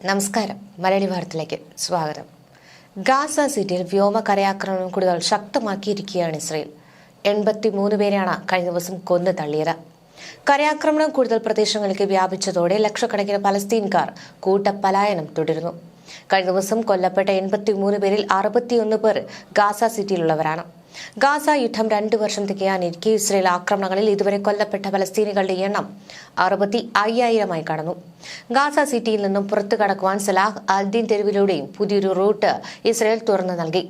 നമസ്കാരം. മലയാളി വാർത്തയിലേക്ക് സ്വാഗതം. ഗാസ സിറ്റിയിൽ വ്യോമ കരയാക്രമണം കൂടുതൽ ശക്തമാക്കിയിരിക്കുകയാണ് ഇസ്രയേൽ. 83 പേരെയാണ് കഴിഞ്ഞ ദിവസം കൊന്നു തള്ളിയത്. കരയാക്രമണം കൂടുതൽ പ്രദേശങ്ങളിലേക്ക് വ്യാപിച്ചതോടെ ലക്ഷക്കണക്കിന് പലസ്തീൻകാർ കൂട്ടപ്പലായനം തുടരുന്നു. കഴിഞ്ഞ ദിവസം കൊല്ലപ്പെട്ട 83 പേരിൽ 61 പേർ ഗാസ സിറ്റിയിലുള്ളവരാണ്. ഗാസ യുദ്ധം 2 വർഷം തികയാനിരിക്കെ ഇസ്രയേൽ ആക്രമണങ്ങളിൽ ഇതുവരെ കൊല്ലപ്പെട്ട പലസ്തീനികളുടെ എണ്ണം 65,000 കടന്നു. ഗാസ സിറ്റിയിൽ നിന്നും പുറത്തു കടക്കുവാൻ സലാഹ് അൽദീൻ തെരുവിലൂടെയും പുതിയൊരു റൂട്ട് ഇസ്രയേൽ തുറന്നു നൽകി.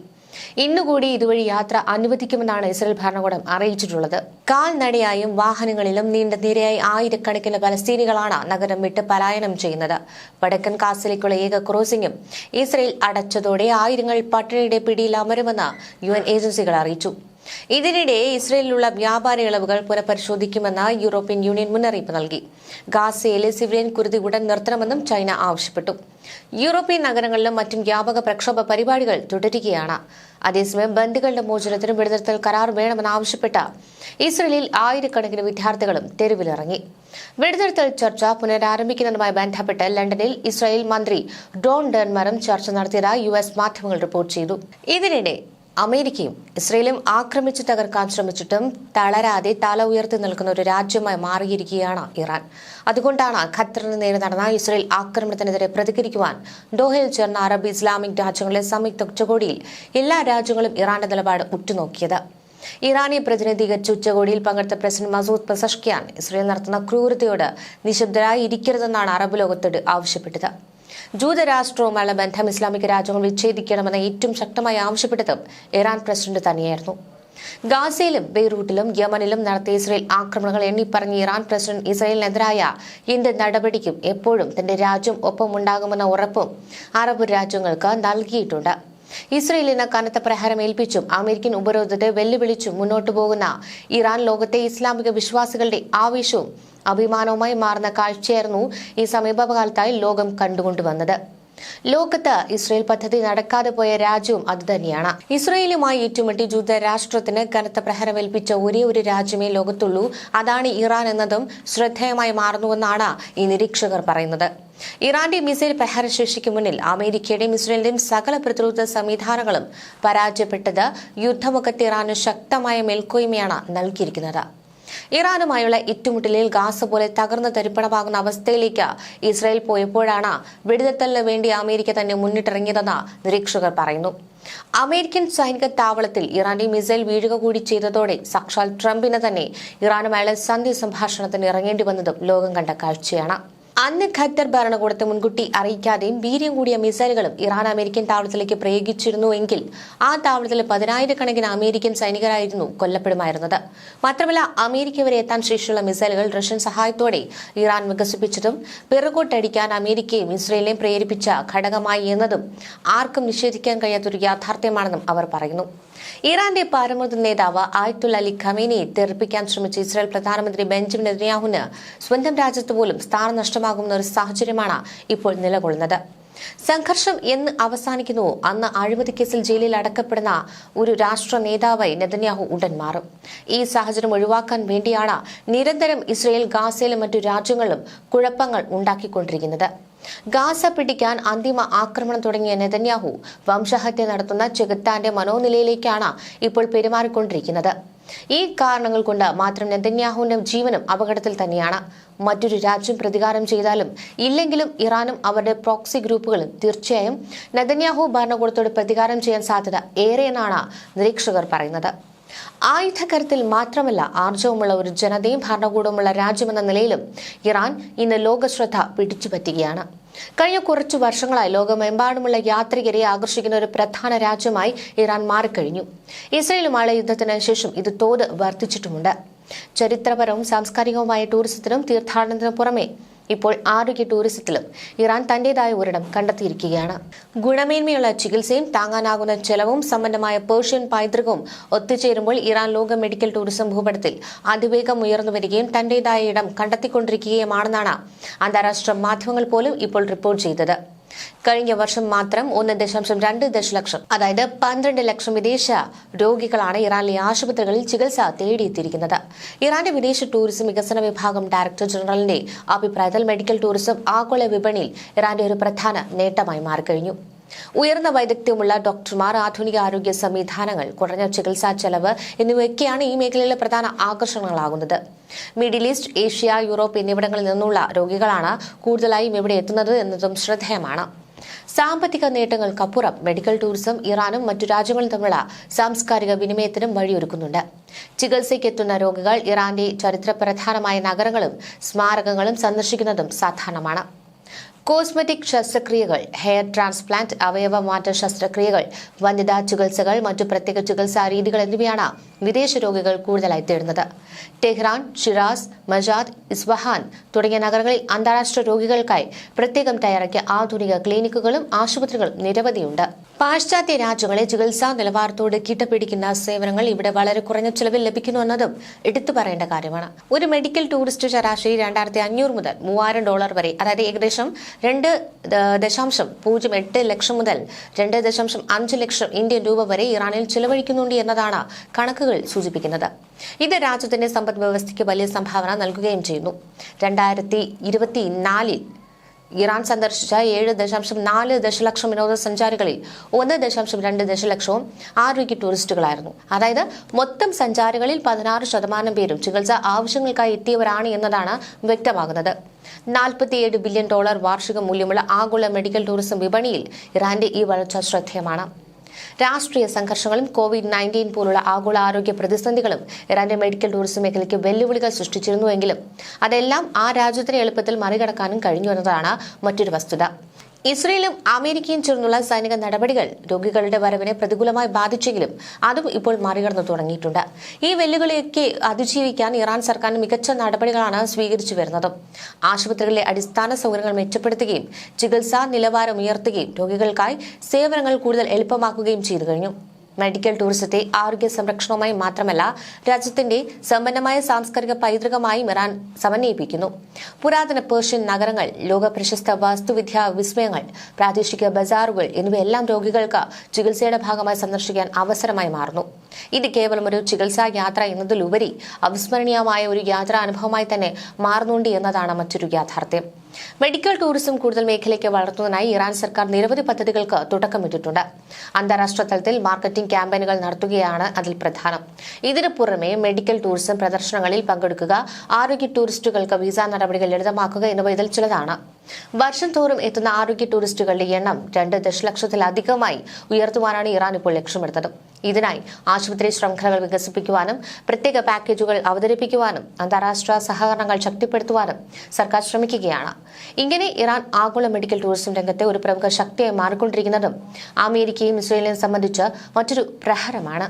ഇന്നുകൂടി ഇതുവഴി യാത്ര അനുവദിക്കുമെന്നാണ് ഇസ്രയേൽ ഭരണകൂടം അറിയിച്ചിട്ടുള്ളത്. കാൽനടയായും വാഹനങ്ങളിലും നീണ്ട നിരയായി ആയിരക്കണക്കിന് പലസ്തീനികളാണ് നഗരം വിട്ട് പലായനം ചെയ്യുന്നത്. വടക്കൻ ഗാസയിലേക്കുള്ള ഏക ക്രോസിംഗും ഇസ്രയേൽ അടച്ചതോടെ ആയിരങ്ങൾ പട്ടിണിയുടെ പിടിയിൽ അമരുമെന്ന് UN ഏജൻസികൾ അറിയിച്ചു. ഇതിനിടെ ഇസ്രയേലിലുള്ള വ്യാപാര ഇളവുകൾ പുനഃപരിശോധിക്കുമെന്ന് യൂറോപ്യൻ യൂണിയൻ മുന്നറിയിപ്പ് നൽകി. ഗാസയിലെ സിവിലിയൻ കുരുതി ഉടൻ നിർത്തണമെന്നും ചൈന ആവശ്യപ്പെട്ടു. യൂറോപ്യൻ നഗരങ്ങളിലും മറ്റും വ്യാപക പ്രക്ഷോഭ പരിപാടികൾ തുടരുകയാണ്. അതേസമയം ബന്ദികളുടെ മോചനത്തിനും വെടിനിർത്തൽ കരാർ വേണമെന്നാവശ്യപ്പെട്ട ഇസ്രയേലിൽ ആയിരക്കണക്കിന് വിദ്യാർത്ഥികളും തെരുവിലിറങ്ങി. വെടിനിർത്തൽ ചർച്ച പുനരാരംഭിക്കുന്നതുമായി ബന്ധപ്പെട്ട് ലണ്ടനിൽ ഇസ്രായേൽ മന്ത്രി ഡോൺ ഡെർമറും ചർച്ച നടത്തിയതായി US മാധ്യമങ്ങൾ റിപ്പോർട്ട് ചെയ്തു. ഇതിനിടെ അമേരിക്കയും ഇസ്രയേലും ആക്രമിച്ചു തകർക്കാൻ ശ്രമിച്ചിട്ടും തളരാതെ തല ഉയർത്തി നിൽക്കുന്ന ഒരു രാജ്യമായി മാറിയിരിക്കുകയാണ് ഇറാൻ. അതുകൊണ്ടാണ് ഖത്തറിന് നേരെ നടന്ന ഇസ്രയേൽ ആക്രമണത്തിനെതിരെ പ്രതികരിക്കുവാൻ ദോഹയിൽ ചേർന്ന അറബ് ഇസ്ലാമിക് രാജ്യങ്ങളിലെ സംയുക്ത ഉച്ചകോടിയിൽ എല്ലാ രാജ്യങ്ങളും ഇറാന്റെ നിലപാട് ഉറ്റുനോക്കിയത്. ഇറാനെ പ്രതിനിധീകരിച്ച ഉച്ചകോടിയിൽ പങ്കെടുത്ത പ്രസിഡന്റ് മസൂദ് പെസഷ്കിയാൻ ഇസ്രയേൽ നടത്തുന്ന ക്രൂരതയോട് നിശബ്ദരായി ഇരിക്കരുതെന്നാണ് അറബ് ലോകത്തോട് ആവശ്യപ്പെട്ടത്. ജൂതരാഷ്ട്രവുമായുള്ള ബന്ധം ഇസ്ലാമിക രാജ്യങ്ങൾ വിച്ഛേദിക്കണമെന്ന് ഏറ്റവും ശക്തമായി ആവശ്യപ്പെട്ടതും ഇറാൻ പ്രസിഡന്റ് തന്നെയായിരുന്നു. ഗാസയിലും ബെയ്റൂട്ടിലും യമനിലും നടത്തിയ ഇസ്രയേൽ ആക്രമണങ്ങൾ എണ്ണിപ്പറഞ്ഞ ഇറാൻ പ്രസിഡന്റ് ഇസ്രയേലിനെതിരായ എന്ത് നടപടിക്കും എപ്പോഴും തന്റെ രാജ്യം ഒപ്പമുണ്ടാകുമെന്ന ഉറപ്പും അറബ് രാജ്യങ്ങൾക്ക് നൽകിയിട്ടുണ്ട്. ഇസ്രയേലിന് കനത്ത പ്രഹാരം ഏൽപ്പിച്ചും അമേരിക്കൻ ഉപരോധത്തെ വെല്ലുവിളിച്ചും മുന്നോട്ടു പോകുന്ന ഇറാൻ ലോകത്തെ ഇസ്ലാമിക വിശ്വാസികളുടെ ആവേശവും അഭിമാനവുമായി മാറുന്ന കാഴ്ചയായിരുന്നു ഈ സമീപകാലത്തായി ലോകം കണ്ടുകൊണ്ടുവന്നത്. ലോകത്ത് ഇസ്രയേൽ പദ്ധതി നടക്കാതെ പോയ രാജ്യവും അതുതന്നെയാണ്. ഇസ്രയേലുമായി ഏറ്റുമുട്ടി ജൂതരാഷ്ട്രത്തിന് കനത്ത പ്രഹരമേൽപ്പിച്ച ഒരേ ഒരു രാജ്യമേ ലോകത്തുള്ളൂ. അതാണ് ഇറാൻ എന്നതും ശ്രദ്ധേയമായി മാറുന്നുവെന്നാണ് ഈ നിരീക്ഷകർ പറയുന്നത്. ഇറാന്റെ മിസൈൽ പ്രഹരശേഷിക്ക് മുന്നിൽ അമേരിക്കയുടെയും ഇസ്രയേലിന്റെയും സകല പ്രതിരോധ സംവിധാനങ്ങളും പരാജയപ്പെട്ടത് യുദ്ധമുഖത്ത് ഇറാന് ശക്തമായ മേൽക്കോയ്മയാണ് നൽകിയിരിക്കുന്നത്. ഇറാനുമായുള്ള ഏറ്റുമുട്ടലിൽ ഗാസ പോലെ തകർന്ന് തരിപ്പണമാകുന്ന അവസ്ഥയിലേക്ക് ഇസ്രായേൽ പോയപ്പോഴാണ് വെടിനിർത്തലിന് വേണ്ടി അമേരിക്ക തന്നെ മുന്നിട്ടിറങ്ങിയതെന്ന് നിരീക്ഷകർ പറയുന്നു. അമേരിക്കൻ സൈനിക താവളത്തിൽ ഇറാന്റെ മിസൈൽ വീഴുക കൂടി ചെയ്തതോടെ സാക്ഷാൽ ട്രംപിന് തന്നെ ഇറാനുമായുള്ള സന്ധി സംഭാഷണത്തിന് ഇറങ്ങേണ്ടി വന്നതും ലോകം കണ്ട കാഴ്ചയാണ്. അന്ന് ഖത്തർ ഭരണകൂടത്തെ മുൻകൂട്ടി അറിയിക്കാതെയും വീര്യം കൂടിയ മിസൈലുകളും ഇറാൻ അമേരിക്കൻ താവളത്തിലേക്ക് പ്രയോഗിച്ചിരുന്നു എങ്കിൽ ആ താവളത്തിൽ 10,000 അമേരിക്കൻ സൈനികരായിരുന്നു കൊല്ലപ്പെടുമായിരുന്നത്. മാത്രമല്ല, അമേരിക്ക വരെ എത്താൻ ശേഷിയുള്ള മിസൈലുകൾ റഷ്യൻ സഹായത്തോടെ ഇറാൻ വികസിപ്പിച്ചതും പിറകോട്ടടിക്കാൻ അമേരിക്കയും ഇസ്രയേലിനെയും പ്രേരിപ്പിച്ച ഘടകമായി എന്നതും ആർക്കും നിഷേധിക്കാൻ കഴിയാത്തൊരു യാഥാർത്ഥ്യമാണെന്നും അവർ പറയുന്നു. ഇറാന്റെ പരമോന്നത നേതാവ് ആയത്തുള്ള അലി ഖമേനിയെ തെറിപ്പിക്കാൻ ശ്രമിച്ച ഇസ്രായേൽ പ്രധാനമന്ത്രി ബെഞ്ചമിൻ നെതന്യാഹുവിന് സ്വന്തം രാജ്യത്ത് പോലും സ്ഥാനം നഷ്ടമാകുന്ന ഒരു സാഹചര്യമാണ് ഇപ്പോൾ നിലകൊള്ളുന്നത്. സംഘർഷം എന്ന് അവസാനിക്കുന്നുവോ അന്ന് അഴിമതി കേസിൽ ജയിലിൽ അടക്കപ്പെടുന്ന ഒരു രാഷ്ട്ര നേതാവായി നെതന്യാഹു ഉടൻ മാറും. ഈ സാഹചര്യം ഒഴിവാക്കാൻ വേണ്ടിയാണ് നിരന്തരം ഇസ്രയേൽ ഗാസയിലും മറ്റു രാജ്യങ്ങളിലും കുഴപ്പങ്ങൾ ഉണ്ടാക്കിക്കൊണ്ടിരിക്കുന്നത്. ഗാസ പിടിക്കാൻ അന്തിമ ആക്രമണം തുടങ്ങിയ നെതന്യാഹു വംശഹത്യ നടത്തുന്ന ചെകുത്താന്റെ മനോനിലയിലേക്കാണ് ഇപ്പോൾ പെരുമാറിക്കൊണ്ടിരിക്കുന്നത്. ഈ കാരണങ്ങൾ കൊണ്ട് മാത്രം നെതന്യാഹുവിന്റെ ജീവനും അപകടത്തിൽ തന്നെയാണ്. മറ്റൊരു രാജ്യം പ്രതികാരം ചെയ്താലും ഇല്ലെങ്കിലും ഇറാനും അവരുടെ പ്രോക്സി ഗ്രൂപ്പുകളും തീർച്ചയായും നെതന്യാഹു ഭരണകൂടത്തോട് പ്രതികാരം ചെയ്യാൻ സാധ്യത ഏറെയെന്നാണ് നിരീക്ഷകർ പറയുന്നത്. ആയുധകരത്തിൽ മാത്രമല്ല, ആർജവമുള്ള ഒരു ജനതയും ഭരണകൂടവുമുള്ള രാജ്യമെന്ന നിലയിലും ഇറാൻ ഇന്ന് ലോകശ്രദ്ധ പിടിച്ചുപറ്റുകയാണ്. കഴിഞ്ഞ കുറച്ചു വർഷങ്ങളായി ലോകമെമ്പാടുമുള്ള യാത്രികരെ ആകർഷിക്കുന്ന ഒരു പ്രധാന രാജ്യമായി ഇറാൻ മാറിക്കഴിഞ്ഞു. ഇസ്രയേലുമായുള്ള യുദ്ധത്തിന് ശേഷം ഇത് തോത് വർദ്ധിച്ചിട്ടുമുണ്ട്. ചരിത്രപരവും സാംസ്കാരികവുമായ ടൂറിസത്തിനും തീർത്ഥാടനത്തിനും പുറമെ ഇപ്പോൾ ആരോഗ്യ ടൂറിസത്തിലും ഇറാൻ തന്റേതായ ഒരിടം കണ്ടെത്തിയിരിക്കുകയാണ്. ഗുണമേന്മയുള്ള ചികിത്സയും താങ്ങാനാകുന്ന ചെലവും സമ്പന്നമായ പേർഷ്യൻ പൈതൃകവും ഒത്തുചേരുമ്പോൾ ഇറാൻ ലോക മെഡിക്കൽ ടൂറിസം ഭൂപടത്തിൽ അതിവേഗം ഉയർന്നു വരികയും തന്റേതായ ഇടം കണ്ടെത്തിക്കൊണ്ടിരിക്കുകയുമാണെന്നാണ് അന്താരാഷ്ട്ര മാധ്യമങ്ങൾ പോലും ഇപ്പോൾ റിപ്പോർട്ട് ചെയ്തത്. കഴിഞ്ഞ വർഷം മാത്രം 1.2 ദശലക്ഷം, അതായത് 12 ലക്ഷം വിദേശ രോഗികളാണ് ഇറാനിലെ ആശുപത്രികളിൽ ചികിത്സ തേടിയെത്തിയിരിക്കുന്നത്. ഇറാന്റെ വിദേശ ടൂറിസം വികസന വിഭാഗം ഡയറക്ടർ ജനറലിന്റെ അഭിപ്രായത്തിൽ മെഡിക്കൽ ടൂറിസം ആഗോള വിപണിയിൽ ഇറാന്റെ ഒരു പ്രധാന നേട്ടമായി മാറിക്കഴിഞ്ഞു. ഉയർന്ന വൈദഗ്ധ്യമുള്ള ഡോക്ടർമാർ, ആധുനിക ആരോഗ്യ സംവിധാനങ്ങൾ, കുറഞ്ഞ ചികിത്സാ ചെലവ് എന്നിവയൊക്കെയാണ് ഈ മേഖലയിലെ പ്രധാന ആകർഷണങ്ങളാകുന്നത്. മിഡിൽ ഈസ്റ്റ്, ഏഷ്യ, യൂറോപ്പ് എന്നിവിടങ്ങളിൽ നിന്നുള്ള രോഗികളാണ് കൂടുതലായും ഇവിടെ എത്തുന്നത് എന്നതും ശ്രദ്ധേയമാണ്. സാമ്പത്തിക നേട്ടങ്ങൾക്കപ്പുറം മെഡിക്കൽ ടൂറിസം ഇറാനും മറ്റു രാജ്യങ്ങളും തമ്മിലുള്ള സാംസ്കാരിക വിനിമയത്തിനും വഴിയൊരുക്കുന്നുണ്ട്. ചികിത്സയ്ക്കെത്തുന്ന രോഗികൾ ഇറാന്റെ ചരിത്രപ്രധാനമായ നഗരങ്ങളും സ്മാരകങ്ങളും സന്ദർശിക്കുന്നതും സാധാരണമാണ്. കോസ്മെറ്റിക് ശസ്ത്രക്രിയകൾ, ഹെയർ ട്രാൻസ്പ്ലാന്റ്, അവയവ മാറ്റ ശസ്ത്രക്രിയകൾ, വന്ധ്യതാ ചികിത്സകൾ, മറ്റു പ്രത്യേക ചികിത്സാ രീതികൾ എന്നിവയാണ് വിദേശ രോഗികൾ കൂടുതലായി തേടുന്നത്. ടെഹ്റാൻ, ഷിറാസ്, മജാദ്, ഇസ്ഫഹാൻ തുടങ്ങിയ നഗരങ്ങളിൽ അന്താരാഷ്ട്ര രോഗികൾക്കായി പ്രത്യേകം തയ്യാറാക്കിയ ആധുനിക ക്ലിനിക്കുകളും ആശുപത്രികളും നിരവധിയുണ്ട്. പാശ്ചാത്യ രാജ്യങ്ങളെ ചികിത്സാ നിലവാരത്തോട് കിട്ടപിടിക്കുന്ന സേവനങ്ങൾ ഇവിടെ വളരെ കുറഞ്ഞ ചിലവിൽ ലഭിക്കുന്നു എന്നതും എടുത്തു പറയേണ്ട കാര്യമാണ്. ഒരു മെഡിക്കൽ ടൂറിസ്റ്റ് ശരാശരി $2,500 മുതൽ $3,000 വരെ, അതായത് ഏകദേശം 2.08 ലക്ഷം മുതൽ 2.5 ലക്ഷം ഇന്ത്യൻ രൂപ വരെ ഇറാനിൽ ചിലവഴിക്കുന്നുണ്ട് എന്നതാണ് കണക്കുകൾ സൂചിപ്പിക്കുന്നത്. ഇത് രാജ്യത്തിന്റെ സമ്പദ് വ്യവസ്ഥയ്ക്ക് വലിയ സംഭാവന നൽകുകയും ചെയ്യുന്നു. 2024 ഇറാൻ സന്ദർശിച്ച 7.4 ദശലക്ഷം വിനോദസഞ്ചാരികളിൽ 1.2 ദശലക്ഷവും ആരോഗ്യ ടൂറിസ്റ്റുകളായിരുന്നു. അതായത് മൊത്തം സഞ്ചാരികളിൽ 16% പേരും ചികിത്സാ ആവശ്യങ്ങൾക്കായി എത്തിയവരാണ് എന്നതാണ് വ്യക്തമാകുന്നത്. $47 ബില്യൺ വാർഷിക മൂല്യമുള്ള ആഗോള മെഡിക്കൽ ടൂറിസം വിപണിയിൽ ഇറാന്റെ ഈ വളർച്ച ശ്രദ്ധേയമാണ്. രാഷ്ട്രീയ സംഘർഷങ്ങളും COVID-19 പോലുള്ള ആഗോള ആരോഗ്യ പ്രതിസന്ധികളും ഇറാന്റെ മെഡിക്കൽ ടൂറിസം മേഖലയ്ക്ക് വെല്ലുവിളികൾ സൃഷ്ടിച്ചിരുന്നുവെങ്കിലും അതെല്ലാം ആ രാജ്യത്തിന് എളുപ്പത്തിൽ മറികടക്കാനും കഴിഞ്ഞു എന്നതാണ് മറ്റൊരു വസ്തുത. ഇസ്രയേലും അമേരിക്കയും ചേർന്നുള്ള സൈനിക നടപടികൾ രോഗികളുടെ വരവിനെ പ്രതികൂലമായി ബാധിച്ചെങ്കിലും അതും ഇപ്പോൾ മറികടന്നു തുടങ്ങിയിട്ടുണ്ട്. ഈ വെല്ലുവിളിയൊക്കെ അതിജീവിക്കാൻ ഇറാൻ സർക്കാർ മികച്ച നടപടികളാണ് സ്വീകരിച്ചു വരുന്നത്. ആശുപത്രികളിലെ അടിസ്ഥാന സൗകര്യങ്ങൾ മെച്ചപ്പെടുത്തുകയും ചികിത്സാ നിലവാരം ഉയർത്തുകയും രോഗികൾക്കായി സേവനങ്ങൾ കൂടുതൽ എളുപ്പമാക്കുകയും ചെയ്തു കഴിഞ്ഞു. മെഡിക്കൽ ടൂറിസത്തെ ആരോഗ്യ സംരക്ഷണവുമായി മാത്രമല്ല രാജ്യത്തിന്റെ സമ്പന്നമായ സാംസ്കാരിക പൈതൃകമായും ഇറാൻ സമന്വയിപ്പിക്കുന്നു. പുരാതന പേർഷ്യൻ നഗരങ്ങൾ, ലോക പ്രശസ്ത വാസ്തുവിദ്യാ വിസ്മയങ്ങൾ, പ്രാദേശിക ബസാറുകൾ എന്നിവയെല്ലാം രോഗികൾക്ക് ചികിത്സയുടെ ഭാഗമായി സന്ദർശിക്കാൻ അവസരമായി മാറുന്നു. ഇത് കേവലം ഒരു ചികിത്സാ യാത്ര എന്നതിലുപരി അവിസ്മരണീയമായ ഒരു യാത്രാനുഭവമായി തന്നെ മാറുന്നുണ്ട് എന്നതാണ് മറ്റൊരു യാഥാർത്ഥ്യം. മെഡിക്കൽ ടൂറിസം കൂടുതൽ മേഖലയ്ക്ക് വളർത്തുന്നതിനായി ഇറാൻ സർക്കാർ നിരവധി പദ്ധതികൾക്ക് തുടക്കമിട്ടിട്ടുണ്ട്. അന്താരാഷ്ട്ര തലത്തിൽ മാർക്കറ്റിംഗ് ക്യാമ്പയിനുകൾ നടത്തുകയാണ് അതിൽ പ്രധാനം. ഇതിനു പുറമെ മെഡിക്കൽ ടൂറിസം പ്രദർശനങ്ങളിൽ പങ്കെടുക്കുക, ആരോഗ്യ ടൂറിസ്റ്റുകൾക്ക് വിസ നടപടികൾ ലളിതമാക്കുക എന്നിവ ഇതിൽ ചിലതാണ്. വർഷം തോറും എത്തുന്ന ആരോഗ്യ ടൂറിസ്റ്റുകളുടെ എണ്ണം 2 ദശലക്ഷത്തിലധികമായി ഉയർത്തുവാനാണ് ഇറാൻ ഇപ്പോൾ ലക്ഷ്യമിടുന്നത്. ഇതിനായി ആശുപത്രി ശൃംഖലകൾ വികസിപ്പിക്കുവാനും പ്രത്യേക പാക്കേജുകൾ അവതരിപ്പിക്കുവാനും അന്താരാഷ്ട്ര സഹകരണങ്ങൾ ശക്തിപ്പെടുത്തുവാനും സർക്കാർ ശ്രമിക്കുകയാണ്. ഇങ്ങനെ ഇറാൻ ആഗോള മെഡിക്കൽ ടൂറിസം രംഗത്തെ ഒരു പ്രമുഖ ശക്തിയായി മാറിക്കൊണ്ടിരിക്കുന്നതും അമേരിക്കയും ഇസ്രയേലിനെയും സംബന്ധിച്ച് മറ്റൊരു പ്രഹരമാണ്.